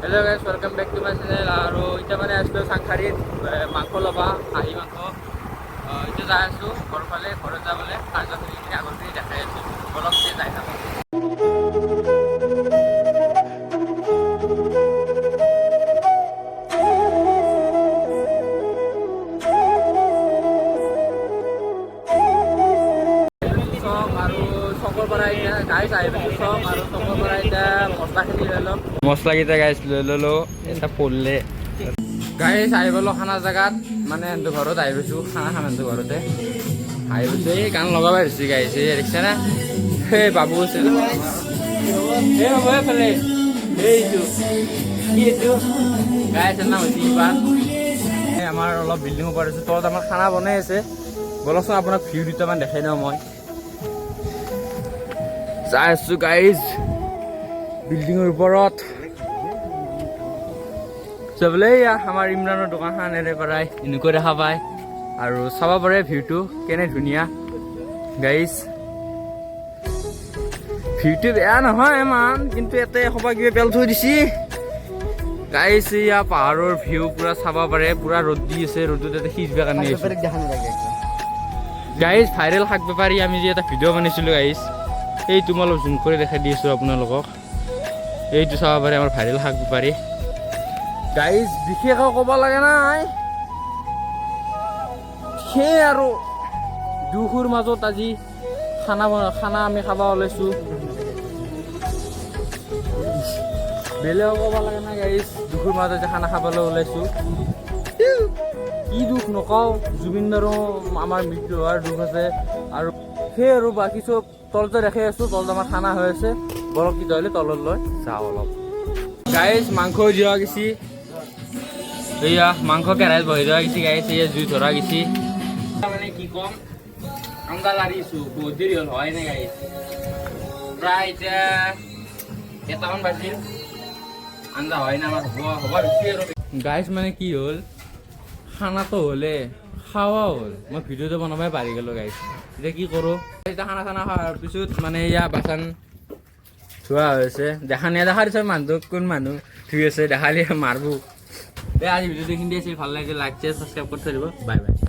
Hello guys, welcome back to my channel. আৰু এতিয়া মানে আসলো সাংখাৰীত মাংস লবা হাঁহি মাংস এতিয়া যাই আছো ঘৰফালে ঘৰত যাবলৈ কাৰ্যখিনি আগতে দেখাই আছো অলপ যাই থাকোঁ মছলাকেইটা গাইছ লৈ ললো এটা পৰলে গাইছ আহি পালো খানা জেগাত মানে এন্তু ঘৰত আহি পাইছো খানা খাম এন্তু ঘৰতে আহি পাইছো এই গান লগাব আহিছে গাইছে দেখিছা না সেই বাবু আছে এই বাবু এইফালে এইটো কি এইটো গাইছৰ নাম হৈছে ইবান এই আমাৰ অলপ বিল্ডিং ওপৰত আছে তলত আমাৰ খানা বনাই আছে বলকচোন আপোনাক ভিউ দুটামান দেখাই দিওঁ মই যাই আছো গাইজ বিল্ডিঙৰ ওপৰত চাবলৈ আমাৰ ইমৰানৰ দোকানখন এৰে পৰাই এনেকৈ দেখা পায় আৰু চাব পাৰে ভিউটো কেনে ধুনীয়া গাইজ ভিউটো বেয়া নহয় ইমান কিন্তু ইয়াতে সবা কিবা পেল থৈ দিছি গাইজ ইয়া পাহাৰৰ ভিউ পুৰা চাব পাৰে পুৰা ৰ'দ দি আছে ৰ'দত ইয়াতে সিজবা কাৰণে গাইজ ভাইৰেল শাক বেপাৰী আমি যে এটা ভিডিঅ' বনাইছিলোঁ গাইজ এইটো মই অলপ জুম কৰি দেখাই দি আছোঁ আপোনালোকক এইটো চাব পাৰে আমাৰ ভাইৰেল শাক বেপাৰী গাইজ বিশেষ ক'ব লাগে নাই সেই আৰু দুখৰ মাজত আজি খানা আমি খাব ওলাইছোঁ বেলেগ ক'ব লাগে নাই গাইজ দুখৰ মাজত যে খানা খাবলৈ ওলাইছোঁ কি দুখ নকওঁ জুবিনদাৰো আমাৰ মৃত্যু হোৱাৰ দুখ আছে আৰু সেই আৰু বাকী চব তলতে দেখাই আছোঁ তলত আমাৰ খানা হৈ আছে বৰফ কি ধৰিলে তলত লৈ যাওঁ অলপ গাইজ মাংস যোৱা গেছি এয়া মাংস কেৰাহীত বহি যোৱা গেছি গাইজ এয়া জুই ধৰা গেছি মানে কি ক'ম আঞ্জা লাৰিছোঁ বহুত দেৰি হ'ল হয় নাই গাইজ প্ৰায় এতিয়া এটামান বাজিল আঞ্জা হয় না আমাৰ হ'ব বেছি আৰু গাইজ মানে কি হ'ল খানাটো হ'লে খাৱা হ'ল মই ভিডিঅ'টো বনাবই পাৰি গ'লোঁ গাইজ এতিয়া কি কৰোঁ এতিয়া খানা চানা খোৱাৰ পিছত মানে এয়া বাচন ধোৱা হৈছে দেখা নেদেখা দিছে মানুহটোক কোন মানুহ ধুই আছে দেখালে মাৰব আজি ভিডিঅ'টো এইখিনি আছিল ভাল লাগিছে লাইক শ্বেয়াৰ ছাবস্ক্ৰাইব কৰি থৈ দিব বাই বাই